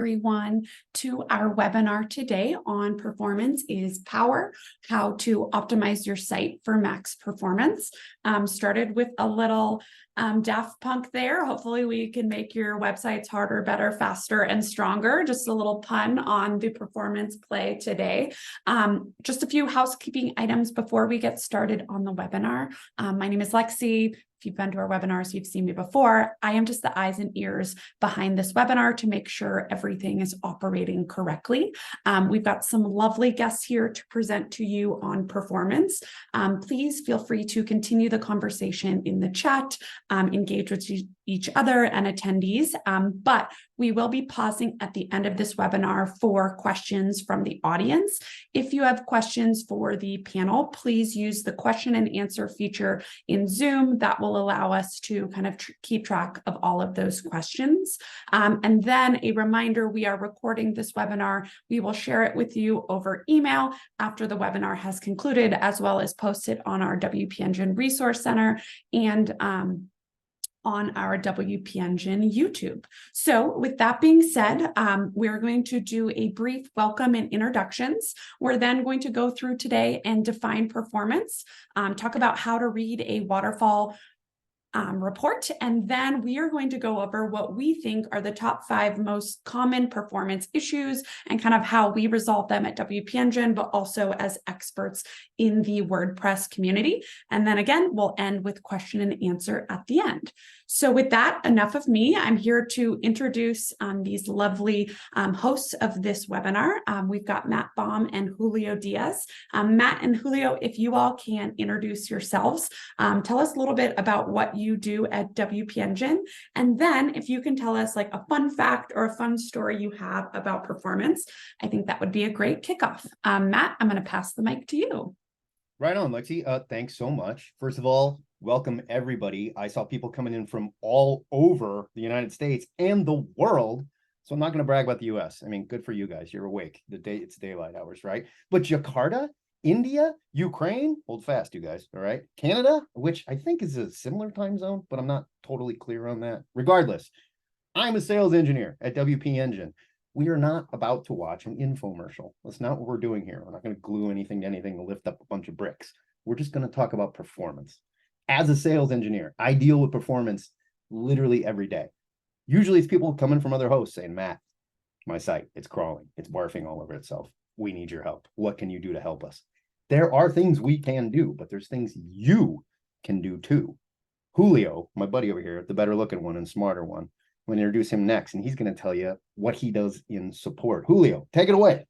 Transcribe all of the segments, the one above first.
everyone to our webinar today on performance is Power, how to optimize your site for max performance. Started with a little Daft Punk there. Hopefully we can make your websites harder, better, faster, and stronger. Just a little pun on the performance play today. Just a few housekeeping items before we get started on the webinar. My name is Lexi. If you've been to our webinars, you've seen me before. I am just the eyes and ears behind this webinar to make sure everything is operating correctly. We've got some lovely guests here to present to you on performance. Please feel free to continue the conversation in the chat, engage with each other and attendees, but we will be pausing at the end of this webinar for questions from the audience. If you have questions for the panel, please use the question and answer feature in Zoom. That will allow us to kind of keep track of all of those questions. And then a reminder, we are recording this webinar. We will share it with you over email after the webinar has concluded, as well as post it on our WP Engine Resource Center and on our WP Engine YouTube. So with that being said, we're going to do a brief welcome and introductions. We're then going to go through today and define performance, talk about how to read a waterfall report, and then we are going to go over what we think are the top 5 most common performance issues and kind of how we resolve them at WP Engine, but also as experts in the WordPress community. And then again, we'll end with question and answer at the end. So with that, enough of me. I'm here to introduce these lovely hosts of this webinar. We've got Matt Baum and Julio Diaz. Matt and Julio, if you all can introduce yourselves, tell us a little bit about what you do at WP Engine. And then if you can tell us like a fun fact or a fun story you have about performance, I think that would be a great kickoff. Matt, I'm going to pass the mic to you. Right on, Lexi. Thanks so much. First of all, welcome everybody. I saw people coming in from all over the United States and the world. So I'm not going to brag about the US. I mean, good for you guys. You're awake. It's daylight hours, right? But Jakarta, India, Ukraine, hold fast, you guys. All right. Canada, which I think is a similar time zone, but I'm not totally clear on that. Regardless, I'm a sales engineer at WP Engine. We are not about to watch an infomercial. That's not what we're doing here. We're not going to glue anything to anything to lift up a bunch of bricks. We're just going to talk about performance. As a sales engineer, I deal with performance literally every day. Usually it's people coming from other hosts saying, Matt, my site, it's crawling. It's barfing all over itself. We need your help. What can you do to help us? There are things we can do, but there's things you can do too. Julio, my buddy over here, the better looking one and smarter one, I'm going to introduce him next, and he's going to tell you what he does in support. Julio, take it away.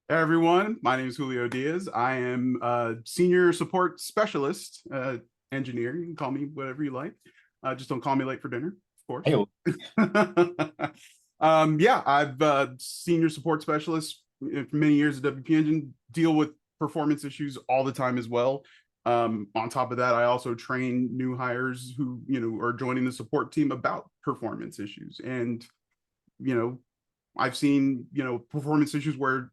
Hey everyone, my name is Julio Diaz. I am a senior support specialist, engineer. You can call me whatever you like. Just don't call me late for dinner, of course. Yeah, I've senior support specialist for many years at WP Engine, deal with performance issues all the time as well. On top of that, I also train new hires who, are joining the support team about performance issues. And, I've seen, performance issues where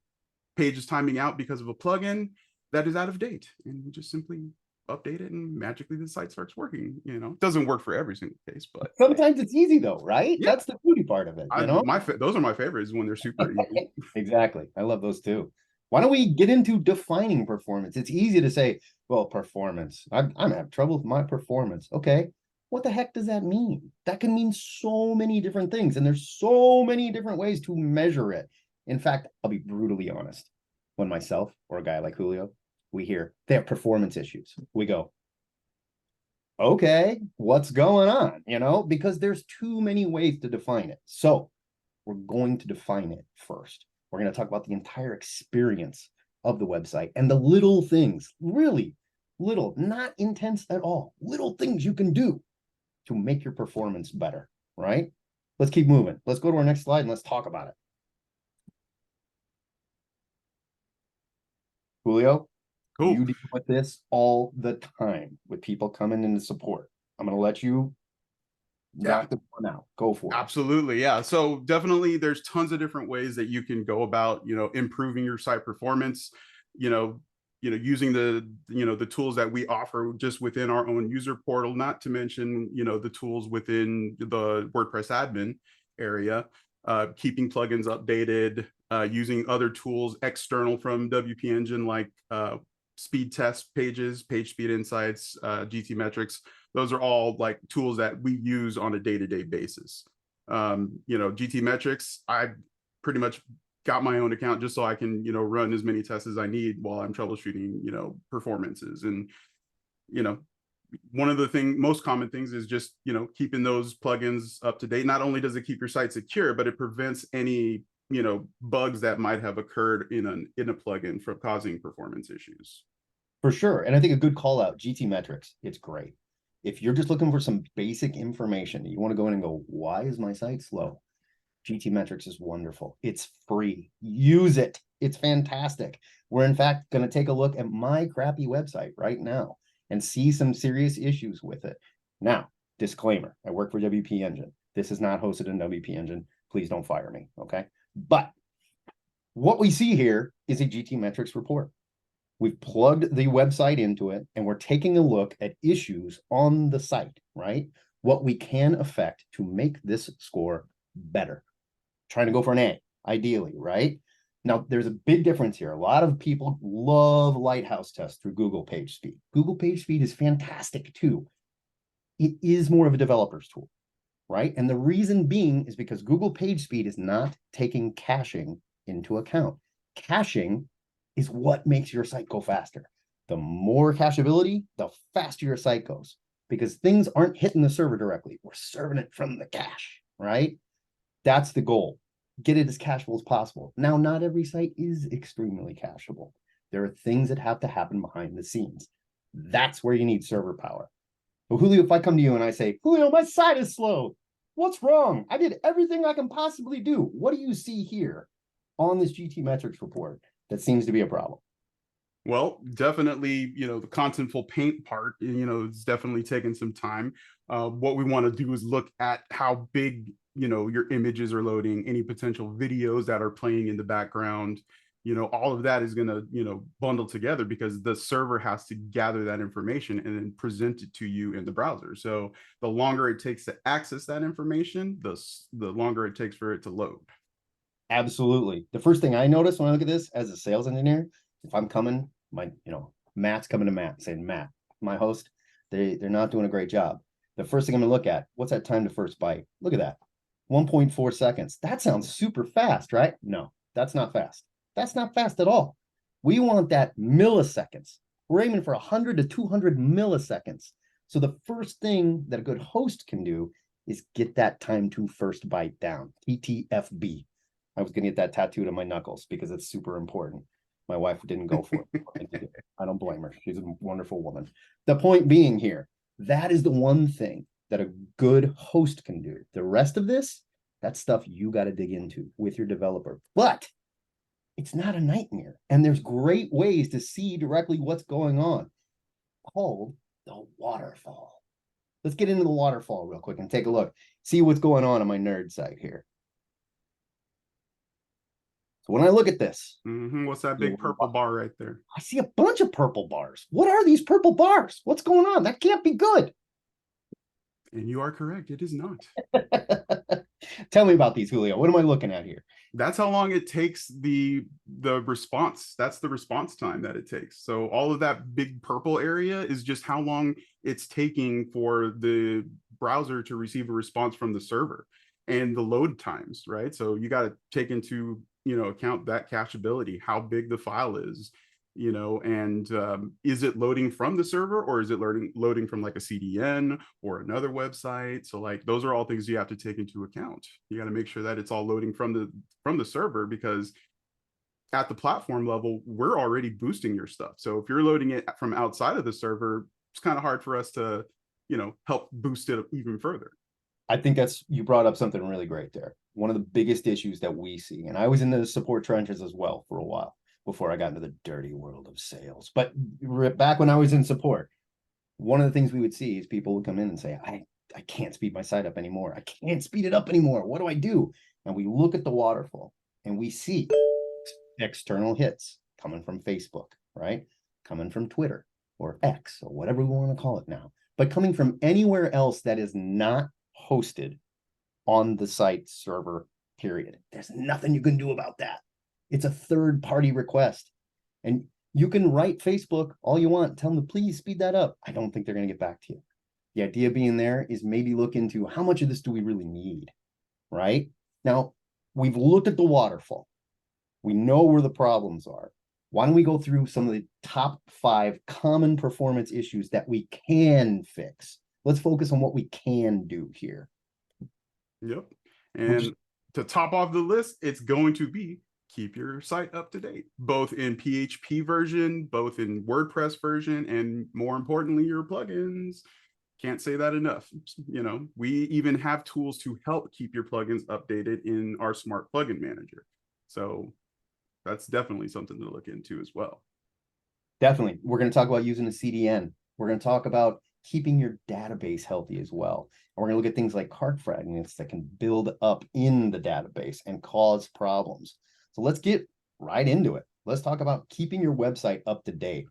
page is timing out because of a plugin that is out of date, and we just simply update it and magically the site starts working. It doesn't work for every single case, but sometimes it's easy though, right? Yeah. That's the beauty part of it. Those are my favorites when they're super easy. Exactly. I love those too. Why don't we get into defining performance? It's easy to say, well, performance. I'm having trouble with my performance. Okay. What the heck does that mean? That can mean so many different things, and there's so many different ways to measure it. In fact, I'll be brutally honest. When myself or a guy like Julio, we hear they have performance issues, we go, okay, what's going on? Because there's too many ways to define it. So we're going to define it first. We're going to talk about the entire experience of the website and the little things, really little, not intense at all, little things you can do to make your performance better, right? Let's keep moving. Let's go to our next slide and let's talk about it. Julio, Cool. You deal with this all the time with people coming into support. I'm going to let you knock this one out. Go for it. Absolutely. Yeah. So definitely there's tons of different ways that you can go about, improving your site performance, using the tools that we offer just within our own user portal, not to mention, the tools within the WordPress admin area. keeping plugins updated, using other tools external from WP Engine like speed test pages, page speed insights, GTmetrix. Those are all like tools that we use on a day-to-day basis. GTmetrix, I pretty much got my own account just so I can, run as many tests as I need while I'm troubleshooting, performances. And, one of the most common things is just, keeping those plugins up to date. Not only does it keep your site secure, but it prevents any, bugs that might have occurred in a plugin from causing performance issues. For sure. And I think a good call out, GTmetrix, it's great. If you're just looking for some basic information, you want to go in and go, why is my site slow? GTmetrix is wonderful. It's free. Use it. It's fantastic. We're in fact going to take a look at my crappy website right now and see some serious issues with it. Now, disclaimer, I work for WP Engine. This is not hosted in WP Engine. Please don't fire me, okay? But what we see here is a GTmetrix report. We've plugged the website into it, and we're taking a look at issues on the site, right? What we can affect to make this score better. Trying to go for an A, ideally, right? Now, there's a big difference here. A lot of people love Lighthouse tests through Google PageSpeed. Google PageSpeed is fantastic too. It is more of a developer's tool, right? And the reason being is because Google PageSpeed is not taking caching into account. Caching is what makes your site go faster. The more cacheability, the faster your site goes, because things aren't hitting the server directly. We're serving it from the cache, right? That's the goal. Get it as cacheable as possible. Now, not every site is extremely cacheable. There are things that have to happen behind the scenes. That's where you need server power. But Julio, if I come to you and I say, Julio, my site is slow. What's wrong? I did everything I can possibly do. What do you see here on this GTmetrix report that seems to be a problem? Well, definitely, the contentful paint part, it's definitely taken some time. What we want to do is look at how big, your images are loading, any potential videos that are playing in the background, all of that is going to, bundle together because the server has to gather that information and then present it to you in the browser. So the longer it takes to access that information, the longer it takes for it to load. Absolutely. The first thing I notice when I look at this as a sales engineer, if I'm coming, Matt's coming to Matt saying, Matt, my host, they're not doing a great job. The first thing I'm gonna look at, what's that time to first byte? Look at that, 1.4 seconds. That sounds super fast, right? No, that's not fast. That's not fast at all. We want that milliseconds. We're aiming for 100 to 200 milliseconds. So the first thing that a good host can do is get that time to first byte down, TTFB. I was going to get that tattooed on my knuckles because it's super important. My wife didn't go for it. I don't blame her. She's a wonderful woman. The point being here, that is the one thing that a good host can do. The rest of this, that's stuff you got to dig into with your developer. But it's not a nightmare. And there's great ways to see directly what's going on, called the waterfall. Let's get into the waterfall real quick and take a look. See what's going on my nerd site here. So when I look at this, what's that big purple bar right there? I see a bunch of purple bars. What are these purple bars? What's going on? That can't be good. And you are correct. It is not. Tell me about these, Julio. What am I looking at here? That's how long it takes the response. That's the response time that it takes. So all of that big purple area is just how long it's taking for the browser to receive a response from the server and the load times, right? So you got to take into account that cacheability, how big the file is, and is it loading from the server or is it loading from like a CDN or another website? So like those are all things you have to take into account. You got to make sure that it's all loading from the server, because at the platform level, we're already boosting your stuff. So if you're loading it from outside of the server, it's kind of hard for us to, help boost it even further. I think you brought up something really great there. One of the biggest issues that we see, and I was in the support trenches as well for a while before I got into the dirty world of sales. But back when I was in support, one of the things we would see is people would come in and say, I can't speed my site up anymore. I can't speed it up anymore. What do I do? And we look at the waterfall and we see external hits coming from Facebook, right? Coming from Twitter or X or whatever we want to call it now, but coming from anywhere else that is not hosted on the site server period. There's nothing you can do about that. It's a third-party request. And you can write Facebook all you want, tell them to please speed that up. I don't think they're going to get back to you. The idea being there is maybe look into how much of this do we really need, right? Now, we've looked at the waterfall. We know where the problems are. Why don't we go through some of the top 5 common performance issues that we can fix? Let's focus on what we can do here. Yep. And to top off the list, it's going to be keep your site up to date, both in PHP version, both in WordPress version, and more importantly, your plugins. Can't say that enough. You know, we even have tools to help keep your plugins updated in our smart plugin manager. So that's definitely something to look into as well. Definitely. We're going to talk about using a CDN. We're going to talk about keeping your database healthy as well. And we're going to look at things like cart fragments that can build up in the database and cause problems. So let's get right into it. Let's talk about keeping your website up to date.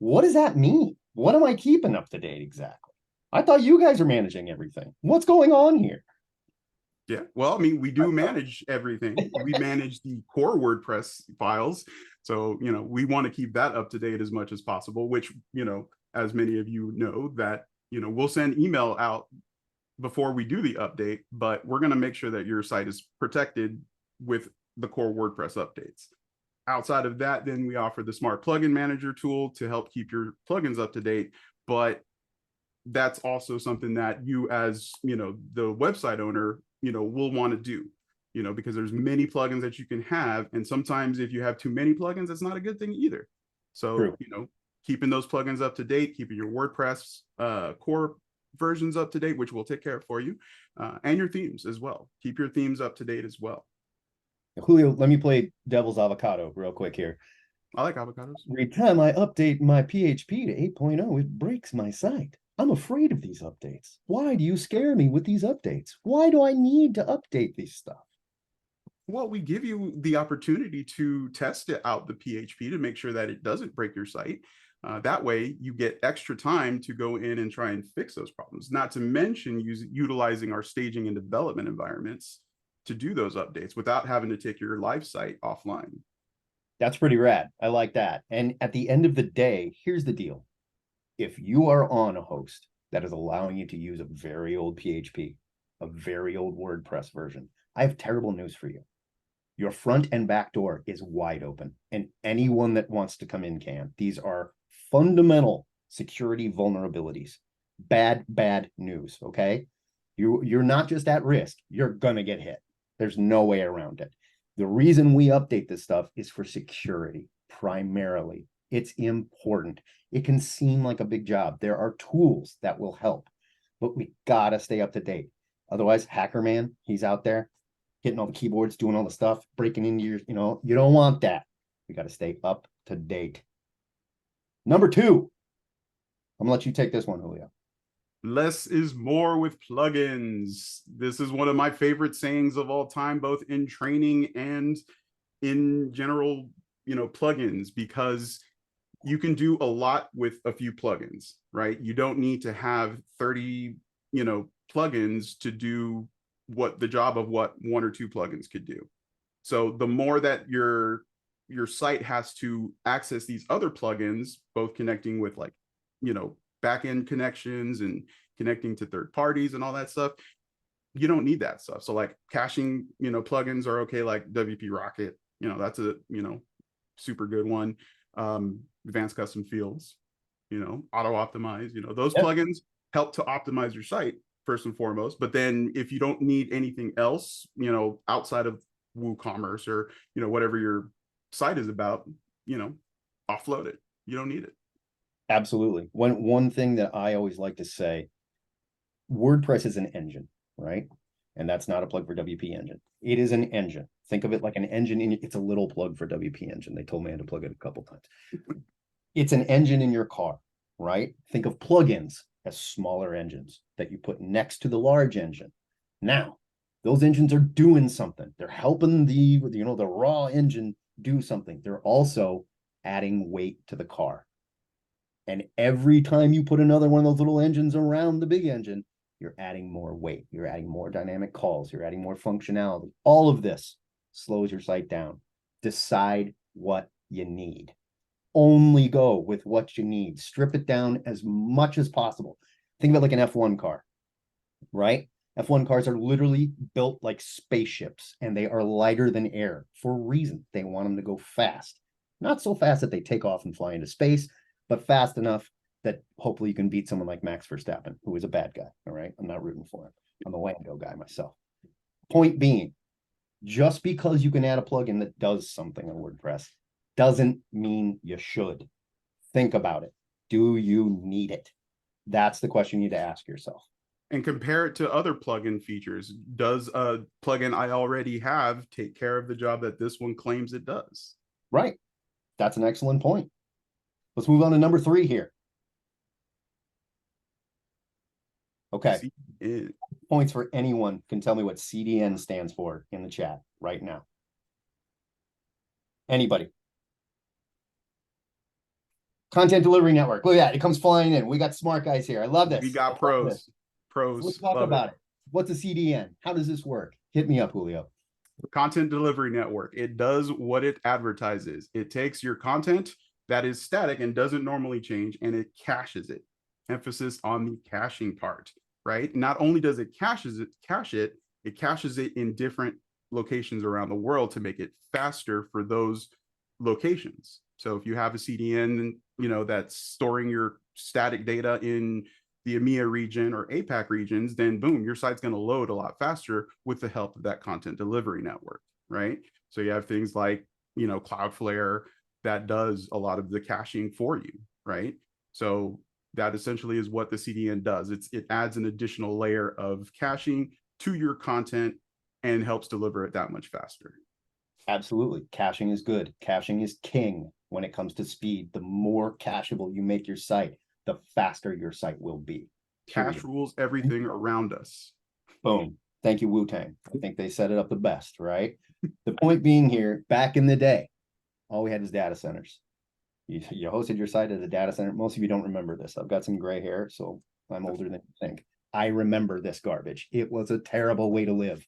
What does that mean? What am I keeping up to date exactly? I thought you guys are managing everything. What's going on here? Yeah, well, I mean, we do manage everything. We manage the core WordPress files. So, you know, we want to keep that up to date as much as possible, which, you know, as many of you know, that, you know, we'll send email out before we do the update, but we're going to make sure that your site is protected with the core WordPress updates. Outside of that, then we offer the Smart Plugin Manager tool to help keep your plugins up to date. But that's also something that you, as, you know, the website owner, you know, will want to do, you know, because there's many plugins that you can have. And sometimes if you have too many plugins, that's not a good thing either. So, True. you know, keeping those plugins up to date, keeping your WordPress core versions up to date, which we'll take care of for you, and your themes as well. Keep your themes up to date as well. Julio, let me play devil's avocado real quick here. I like avocados. Every time I update my PHP to 8.0, it breaks my site. I'm afraid of these updates. Why do you scare me with these updates? Why do I need to update this stuff? Well, we give you the opportunity to test it out the PHP to make sure that it doesn't break your site. That way you get extra time to go in and try and fix those problems, not to mention utilizing our staging and development environments to do those updates without having to take your live site offline. That's pretty rad. I like that. And at the end of the day, here's the deal. If you are on a host that is allowing you to use a very old PHP, a very old WordPress version, I have terrible news for you. Your front and back door is wide open, and anyone that wants to come in can. These are fundamental security vulnerabilities. Bad news, okay? You're not just at risk, you're gonna get hit. There's no way around it. The reason we update this stuff is for security, primarily. It's important. It can seem like a big job. There are tools that will help, but we gotta stay up to date. Otherwise, Hacker Man, he's out there hitting all the keyboards, doing all the stuff, breaking into your, you know, you don't want that. We got to stay up to date. Number 2, I'm gonna let you take this one, Julio. Less is more with plugins. This is one of my favorite sayings of all time, both in training and in general, you know, plugins, because you can do a lot with a few plugins, right? You don't need to have 30, you know, plugins to do what the job of what 1 or 2 plugins could do. So the more that your site has to access these other plugins, both connecting with, like, you know, backend connections and connecting to third parties and all that stuff, you don't need that stuff. So like caching, you know, plugins are okay, like WP Rocket, you know, that's a, you know, super good one. Advanced custom fields, you know, auto optimize, you know, those plugins help to optimize your site first and foremost. But then if you don't need anything else, you know, outside of WooCommerce or, you know, whatever your site is about, you know, offload it. You don't need it. Absolutely. One thing that I always like to say, WordPress is an engine, right? And that's not a plug for WP Engine. It is an engine. Think of it like an engine it's a little plug for WP Engine. They told me I had to plug it a couple times. It's an engine in your car, right? Think of plugins as smaller engines that you put next to the large engine. Now, those engines are doing something. They're helping the, you know, the raw engine do something. They're also adding weight to the car. And every time you put another one of those little engines around the big engine, you're adding more weight, you're adding more dynamic calls, you're adding more functionality. All of this slows your site down. Decide what you need. Only go with what you need. Strip it down as much as possible. Think about like an F1 car, right? F1 cars are literally built like spaceships, and they are lighter than air for a reason. They want them to go fast. Not so fast that they take off and fly into space, but fast enough that hopefully you can beat someone like Max Verstappen, who is a bad guy. All right. I'm not rooting for him. I'm a Lando guy myself. Point being, just because you can add a plugin that does something on WordPress doesn't mean you should. Think about it. Do you need it? That's the question you need to ask yourself. And compare it to other plugin features. Does a plugin I already have take care of the job that this one claims it does? Right. That's an excellent point. Let's move on to number 3 here. Okay. Points for anyone can tell me what CDN stands for in the chat right now. Anybody? Content Delivery Network. Look at that. It comes flying in. We got smart guys here. I love this. We got pros. Pros. Let's talk about it. What's a CDN? How does this work? Hit me up, Julio. Content Delivery Network. It does what it advertises. It takes your content that is static and doesn't normally change, and it caches it. Emphasis on the caching part, right? Not only does it cache it in different locations around the world to make it faster for those locations. So if you have a CDN, that's storing your static data in the EMEA region or APAC regions, then boom, your site's going to load a lot faster with the help of that content delivery network, right? So you have things like, Cloudflare that does a lot of the caching for you, right? So that essentially is what the CDN does. It adds an additional layer of caching to your content and helps deliver it that much faster. Absolutely. Caching is good. Caching is king when it comes to speed. The more cacheable you make your site, the faster your site will be. Cache rules everything around us. Boom. Thank you, Wu-Tang. I think they set it up the best, right? The point being here, back in the day, all we had was data centers. You hosted your site at a data center. Most of you don't remember this. I've got some gray hair, so I'm older than you think. I remember this garbage. It was a terrible way to live.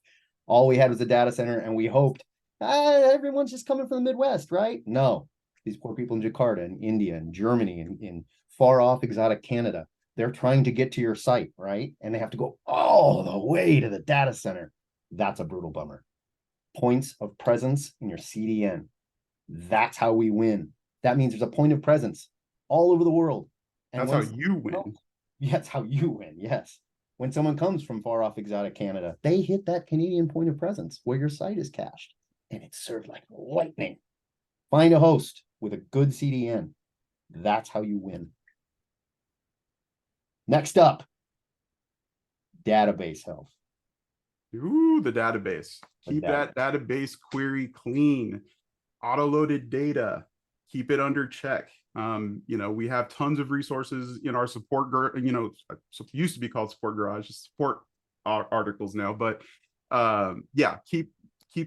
All we had was a data center, and we hoped, everyone's just coming from the Midwest, right? No. These poor people in Jakarta and India and Germany and in far off exotic Canada, they're trying to get to your site, right? And they have to go all the way to the data center. That's a brutal bummer. Points of presence in your CDN. That's how we win. That means there's a point of presence all over the world. And that's how you win. That's how you win, yes. When someone comes from far off exotic Canada, they hit that Canadian point of presence where your site is cached, and it's served like lightning. Find a host with a good CDN. That's how you win. Next up, database health. Ooh, the database. Keep that database query clean. Auto-loaded data. Keep it under check. We have tons of resources in our support, used to be called Support Garage, support articles now, but yeah, keep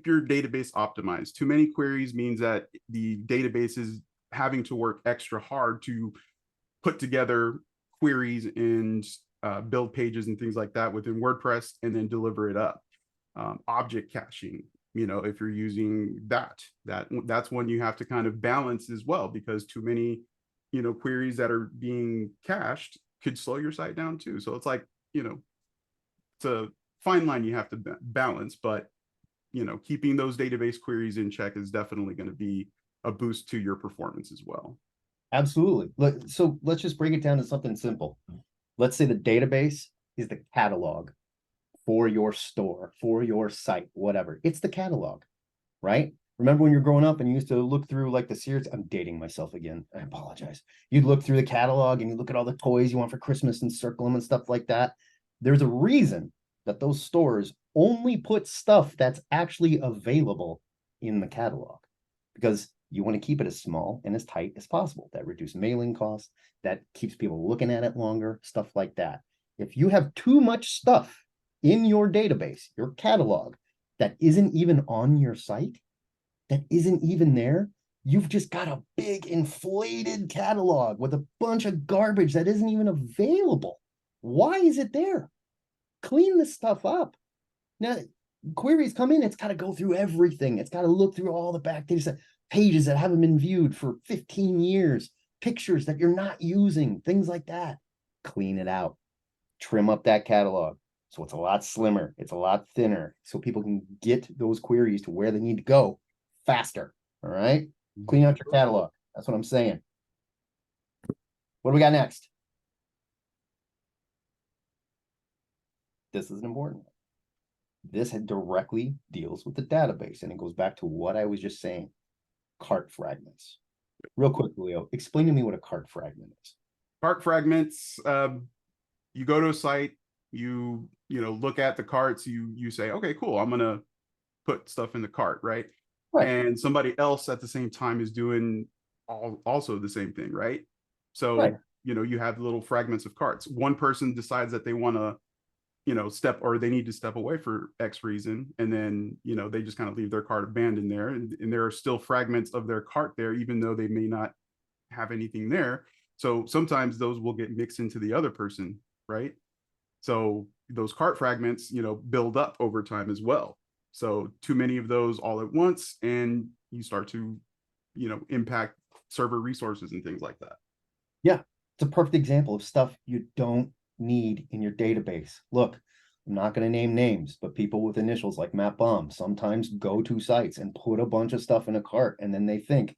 your database optimized. Too many queries means that the database is having to work extra hard to put together queries and build pages and things like that within WordPress and then deliver it up. Object caching, if you're using that's one you have to kind of balance as well, because too many, queries that are being cached could slow your site down too. So it's like, it's a fine line you have to balance, but keeping those database queries in check is definitely going to be a boost to your performance as well. Absolutely. So let's just break it down to something simple. Let's say the database is the catalog for your store, for your site, whatever. It's the catalog, right? Remember when you're growing up and you used to look through like the Sears? I'm dating myself again. I apologize. You'd look through the catalog and you look at all the toys you want for Christmas and circle them and stuff like that. There's a reason that those stores only put stuff that's actually available in the catalog, because you want to keep it as small and as tight as possible. That reduces mailing costs, that keeps people looking at it longer, stuff like that. If you have too much stuff in your database, your catalog, that isn't even on your site, that isn't even there, you've just got a big inflated catalog with a bunch of garbage that isn't even available. Why is it there? clean this stuff up. Now, queries come in, it's got to go through everything. It's got to look through all the back data pages that haven't been viewed for 15 years, pictures that you're not using, things like that. Clean it out. Trim up that catalog. So it's a lot slimmer. It's a lot thinner. So people can get those queries to where they need to go faster. All right. Clean out your catalog. That's what I'm saying. What do we got next? This is important. This directly deals with the database, and it goes back to what I was just saying. Cart fragments. Real quick, Leo, explain to me what a cart fragment is. Cart fragments, you go to a site, you look at the carts, you say, okay, cool, I'm gonna put stuff in the cart, right? Right. And somebody else at the same time is doing also the same thing, right? So Right. You have little fragments of carts. One person decides that they want to they need to step away for X reason, and then they just kind of leave their cart abandoned there, and there are still fragments of their cart there, even though they may not have anything there. So sometimes those will get mixed into the other person, right? So those cart fragments build up over time as well. So too many of those all at once, and you start to impact server resources and things like that. Yeah, it's a perfect example of stuff you don't need in your database. Look, I'm not going to name names, but people with initials like Matt Baum sometimes go to sites and put a bunch of stuff in a cart, and then they think,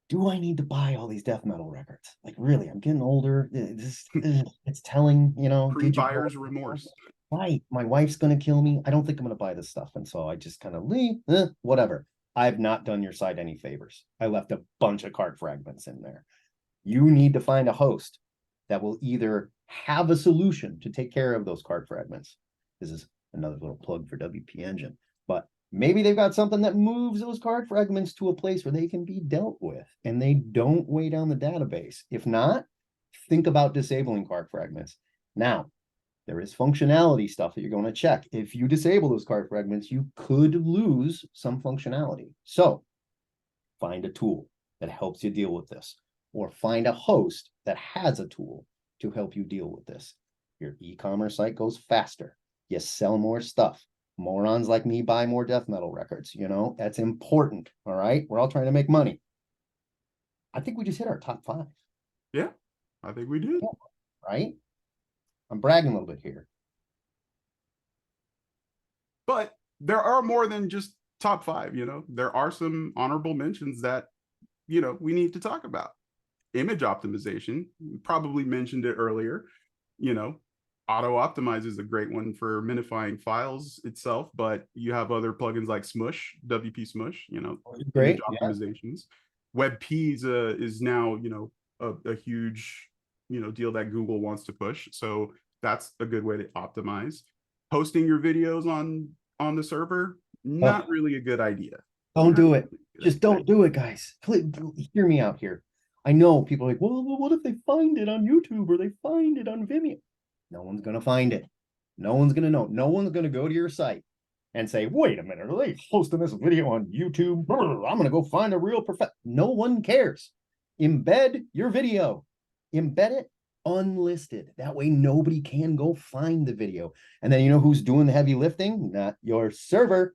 do I need to buy all these death metal records? Like, really, I'm getting older. It's telling, Pre-buyer's remorse. Right, my wife's going to kill me. I don't think I'm going to buy this stuff. And so I just kind of leave, whatever. I've not done your site any favors. I left a bunch of cart fragments in there. You need to find a host that will either have a solution to take care of those cart fragments. This is another little plug for WP Engine, but maybe they've got something that moves those cart fragments to a place where they can be dealt with and they don't weigh down the database. If not, think about disabling cart fragments. Now, there is functionality stuff that you're going to check. If you disable those cart fragments, you could lose some functionality. So find a tool that helps you deal with this, or find a host that has a tool to help you deal with this. Your e-commerce site goes faster. You sell more stuff. Morons like me buy more death metal records. That's important. All right. We're all trying to make money. I think we just hit our top 5. Yeah, I think we did. Right. I'm bragging a little bit here. But there are more than just top 5, there are some honorable mentions that, we need to talk about. Image optimization, probably mentioned it earlier, Auto Optimize is a great one for minifying files itself, but you have other plugins like Smush, WP Smush, Great. image optimizations. WebP is now, a huge deal that Google wants to push. So that's a good way to optimize. Posting your videos on the server, not really a good idea. Don't do it. Just don't do it, guys. Please hear me out here. I know people are like, well, what if they find it on YouTube or they find it on Vimeo? No one's going to find it. No one's going to know. No one's going to go to your site and say, wait a minute, are they posting this video on YouTube? I'm going to go find a real No one cares. Embed your video. Embed it unlisted. That way nobody can go find the video. And then who's doing the heavy lifting? Not your server.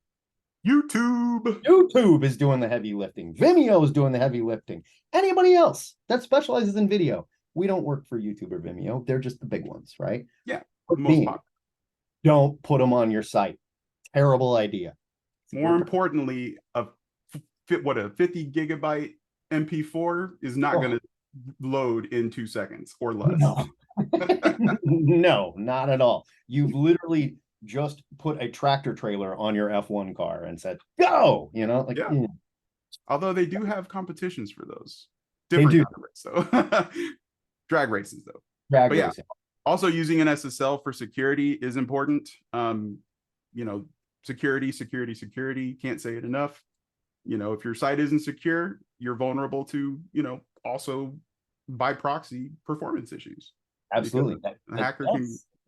YouTube is doing the heavy lifting. Vimeo is doing the heavy lifting. Anybody else that specializes in video. We don't work for YouTube or Vimeo. They're just the big ones, right? Yeah. Don't put them on your site. Terrible idea. More importantly, a 50 gigabyte MP4 is not going to load in 2 seconds or less. No. No, not at all. You've literally just put a tractor trailer on your F1 car and said, go, Although they do have competitions for those. Different kind of race, so. Drag races though. Drag racing. Also using an SSL for security is important. Security, can't say it enough. If your site isn't secure, you're vulnerable to, also by proxy performance issues. Absolutely.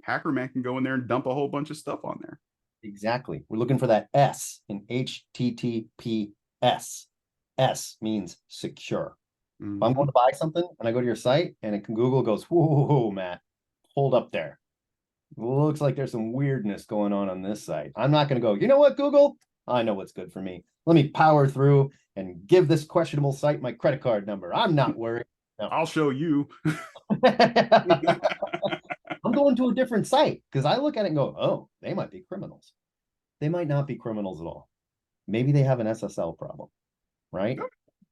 Hacker man can go in there and dump a whole bunch of stuff on there. Exactly. We're looking for that S in HTTPS. S means secure. If I'm going to buy something and I go to your site and Google goes, whoa, Matt, hold up there. looks like there's some weirdness going on this site. I'm not going to go, you know what, Google? I know what's good for me. Let me power through and give this questionable site my credit card number. I'm not worried. No. I'll show you. I'm going to a different site because I look at it and go, oh, they might be criminals. They might not be criminals at all. Maybe they have an SSL problem, right?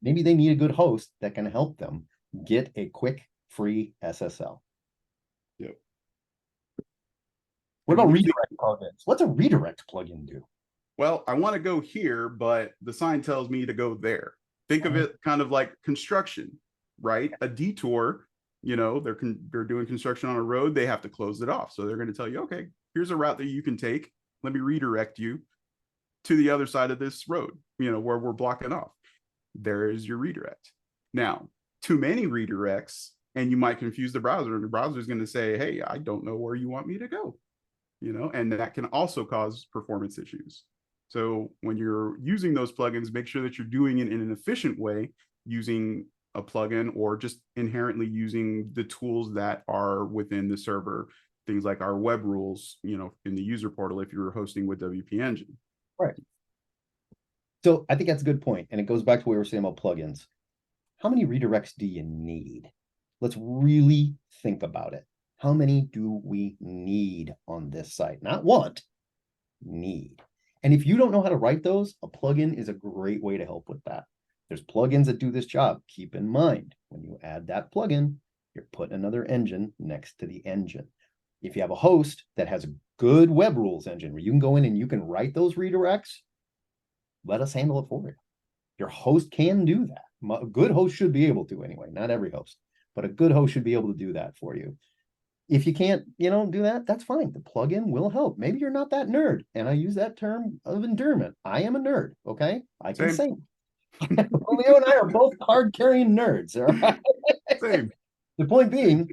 Maybe they need a good host that can help them get a quick, free SSL. Yep. What about redirect plugins? What's a redirect plugin do? Well, I want to go here, but the sign tells me to go there. Think of it kind of like construction, right? A detour, you know, they're doing construction on a road. They have to close it off. So they're going to tell you, okay, here's a route that you can take. Let me redirect you to the other side of this road, you know, where we're blocking off. There is your redirect. Now, too many redirects, and you might confuse the browser, and the browser is going to say, hey, I don't know where you want me to go, you know, and that can also cause performance issues. So when you're using those plugins, make sure that you're doing it in an efficient way, using a plugin or just inherently using the tools that are within the server, things like our web rules, you know, in the user portal, if you're hosting with WP Engine. Right. So I think that's a good point. And it goes back to what we were saying about plugins. How many redirects do you need? Let's really think about it. How many do we need on this site? Not want, need. And if you don't know how to write those, a plugin is a great way to help with that. There's plugins that do this job. Keep in mind, when you add that plugin, you're putting another engine next to the engine. If you have a host that has a good web rules engine where you can go in and you can write those redirects, let us handle it for you. Your host can do that. A good host should be able to anyway, not every host, but a good host should be able to do that for you. If you can't, do that, that's fine. The plugin will help. Maybe you're not that nerd. And I use that term of endearment. I am a nerd, okay? I can say Julio and I are both card-carrying nerds, all right? Same. The point being,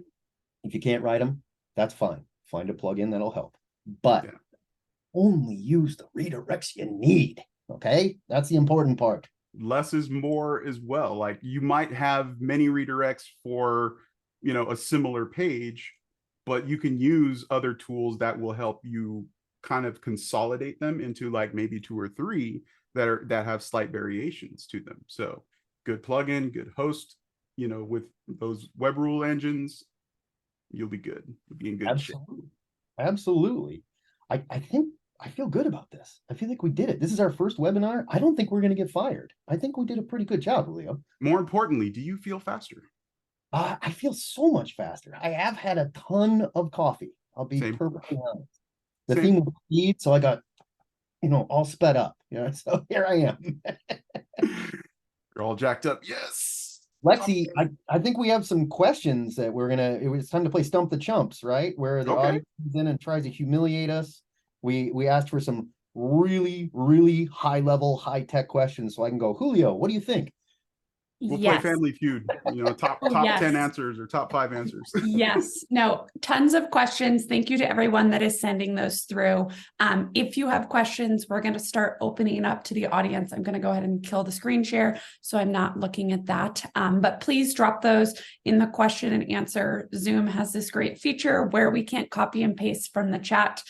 if you can't write them, that's fine. Find a plugin that'll help. But only use the redirects you need, okay? That's the important part. Less is more as well. Like you might have many redirects for, a similar page, but you can use other tools that will help you kind of consolidate them into like maybe 2 or 3 that have slight variations to them. So good plugin, good host, with those web rule engines, you'll be good. You'll be in good shape. Absolutely. I think I feel good about this. I feel like we did it. This is our first webinar. I don't think we're going to get fired. I think we did a pretty good job, Leo. More importantly, do you feel faster? I feel so much faster. I have had a ton of coffee. I'll be perfectly honest. The theme was speed, so I got, all sped up. So here I am. You're all jacked up. Yes. Lexi, I think we have some questions that it's time to play Stump the Chumps, right? Where the audience comes in and tries to humiliate us. We asked for some really, really high level, high tech questions. So I can go, Julio, what do you think? We'll play Family Feud, top 10 answers or top 5 answers. Yes, no, tons of questions. Thank you to everyone that is sending those through. If you have questions, we're going to start opening up to the audience. I'm going to go ahead and kill the screen share so I'm not looking at that. But please drop those in the question and answer. Zoom has this great feature where we can't copy and paste from the chat.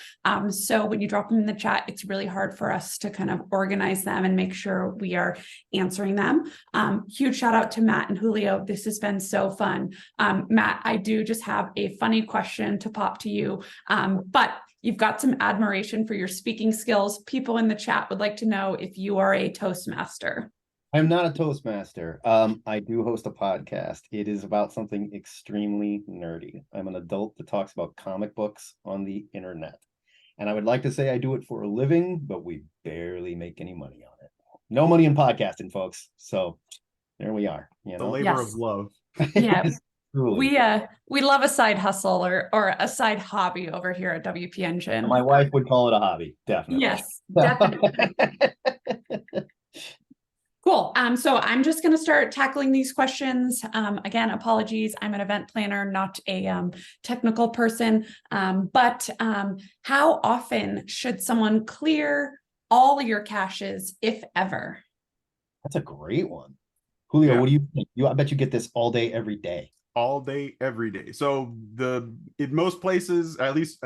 So when you drop them in the chat, it's really hard for us to kind of organize them and make sure we are answering them. Huge shout out to Matt and Julio. This has been so fun. Matt, I do just have a funny question to pop to you, but you've got some admiration for your speaking skills. People in the chat would like to know if you are a Toastmaster. I'm not a Toastmaster. I do host a podcast. It is about something extremely nerdy. I'm an adult that talks about comic books on the internet. And I would like to say I do it for a living, but we barely make any money on it. No money in podcasting, folks. So there we are. The labor of love. Yeah. We love a side hustle or a side hobby over here at WP Engine. My wife would call it a hobby, definitely. Yes, definitely. Cool. So I'm just going to start tackling these questions. Again, apologies. I'm an event planner, not a technical person. But how often should someone clear all your caches, if ever? That's a great one. Julio, what do you think? I bet you get this all day, every day. All day, every day. So in most places, at least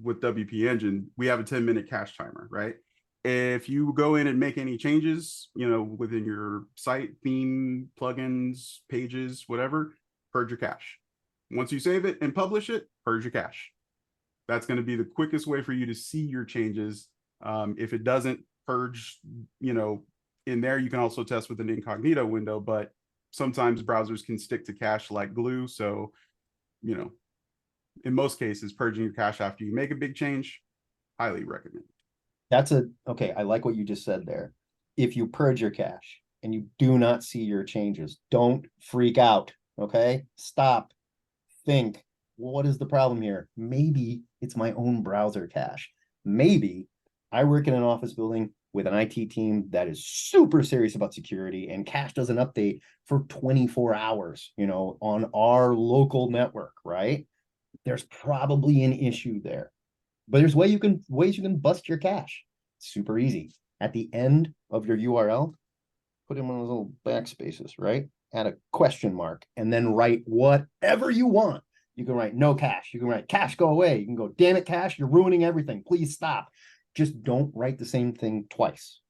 with WP Engine, we have a 10-minute cache timer, right? If you go in and make any changes, within your site, theme, plugins, pages, whatever, purge your cache. Once you save it and publish it, purge your cache. That's going to be the quickest way for you to see your changes. If it doesn't purge, in there, you can also test with an incognito window, but sometimes browsers can stick to cache like glue. So, in most cases, purging your cache after you make a big change, highly recommend. Okay, I like what you just said there. If you purge your cache and you do not see your changes, don't freak out, okay? Stop, think, what is the problem here? Maybe it's my own browser cache. Maybe I work in an office building with an IT team that is super serious about security, and cache doesn't update for 24 hours, on our local network, right? There's probably an issue there. But there's ways you can bust your cache. Super easy. At the end of your URL, put in one of those little backspaces, right? Add a question mark, and then write whatever you want. You can write no cache. You can write cache go away. You can go, damn it, cache, you're ruining everything. Please stop. Just don't write the same thing twice.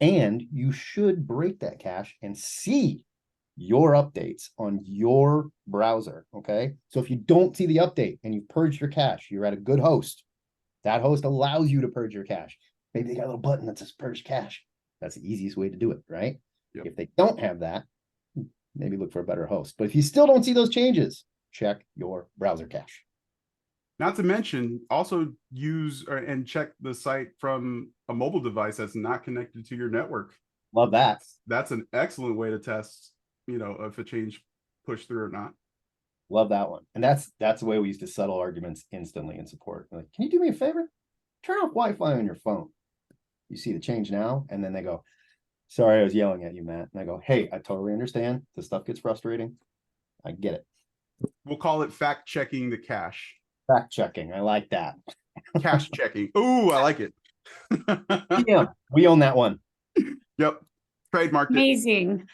And you should break that cache and see your updates on your browser, okay? So if you don't see the update and you've purged your cache, you're at a good host. That host allows you to purge your cache. Maybe they got a little button that says purge cache. That's the easiest way to do it, right? Yep. If they don't have that, maybe look for a better host. But if you still don't see those changes, check your browser cache. Not to mention, also use and check the site from a mobile device that's not connected to your network. Love that. That's an excellent way to test, if a change pushed through or not. Love that one. And that's the way we used to settle arguments instantly in support. Like, can you do me a favor? Turn off Wi-Fi on your phone. You see the change now? And then they go, sorry, I was yelling at you, Matt. And I go, hey, I totally understand. This stuff gets frustrating. I get it. We'll call it fact checking the cache. Fact checking. I like that. Cache checking. Ooh, I like it. Yeah, we own that one. Yep. Trademarked it. Amazing.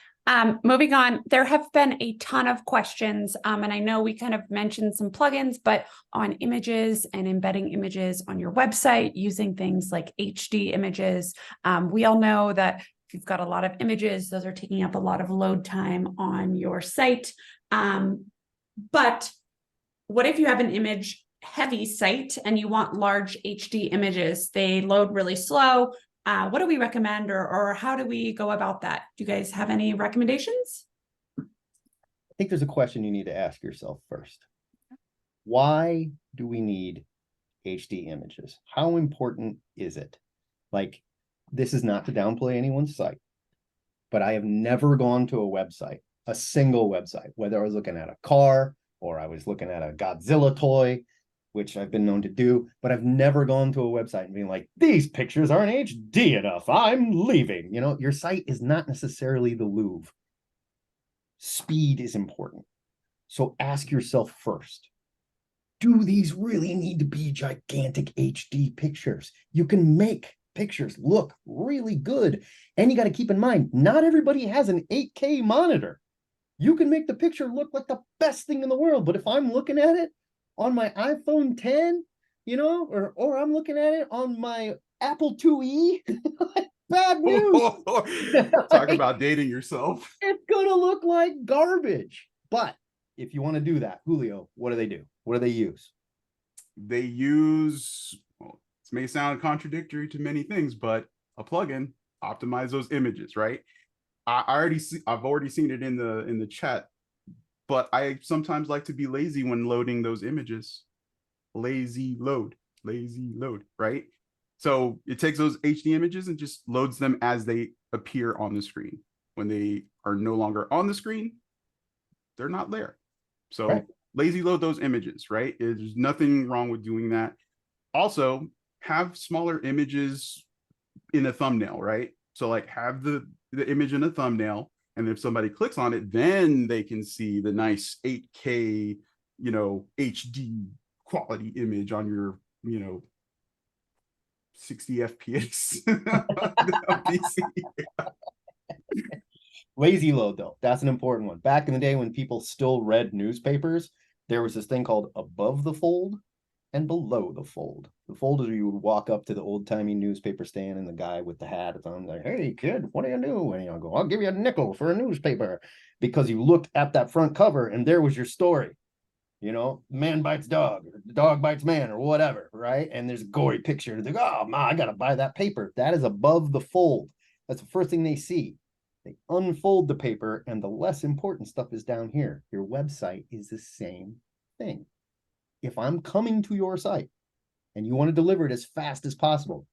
Moving on, there have been a ton of questions, and I know we kind of mentioned some plugins, but on images and embedding images on your website using things like HD images. We all know that if you've got a lot of images, those are taking up a lot of load time on your site. But what if you have an image heavy site and you want large HD images? They load really slow. What do we recommend, or how do we go about that? Do you guys have any recommendations? I think there's a question you need to ask yourself first. Why do we need HD images? How important is it? Like, this is not to downplay anyone's site, but I have never gone to a website, a single website, whether I was looking at a car or I was looking at a Godzilla toy, which I've been known to do, but I've never gone to a website and being like, these pictures aren't HD enough, I'm leaving. Your site is not necessarily the Louvre. Speed is important. So ask yourself first, do these really need to be gigantic HD pictures? You can make pictures look really good. And you got to keep in mind, not everybody has an 8K monitor. You can make the picture look like the best thing in the world, but if I'm looking at it on my iPhone 10, or I'm looking at it on my Apple IIe, bad news. Talk about dating yourself. It's gonna look like garbage. But if you want to do that, Julio, what do? What do they use? They use, well, this may sound contradictory to many things, but a plugin optimize those images, right? I've already seen it in the chat, but I sometimes like to be lazy when loading those images. Lazy load, right? So it takes those HD images and just loads them as they appear on the screen. When they are no longer on the screen, they're not there. So right. Lazy load those images, right? There's nothing wrong with doing that. Also, have smaller images in a thumbnail, right? So like have the image in a thumbnail, and if somebody clicks on it, then they can see the nice 8K, HD quality image on your, 60 FPS PC. Lazy load, though, that's an important one. Back in the day when people still read newspapers, there was this thing called above the fold, and below the fold. The fold is where you would walk up to the old-timey newspaper stand and the guy with the hat is on like, hey kid, what do you do? And you'll go, I'll give you a nickel for a newspaper, because you looked at that front cover and there was your story. You know, man bites dog, or dog bites man, or whatever, right? And there's a gory picture. They go, oh, man, I gotta buy that paper. That is above the fold. That's the first thing they see. They unfold the paper, and the less important stuff is down here. Your website is the same thing. If I'm coming to your site and you want to deliver it as fast as possible,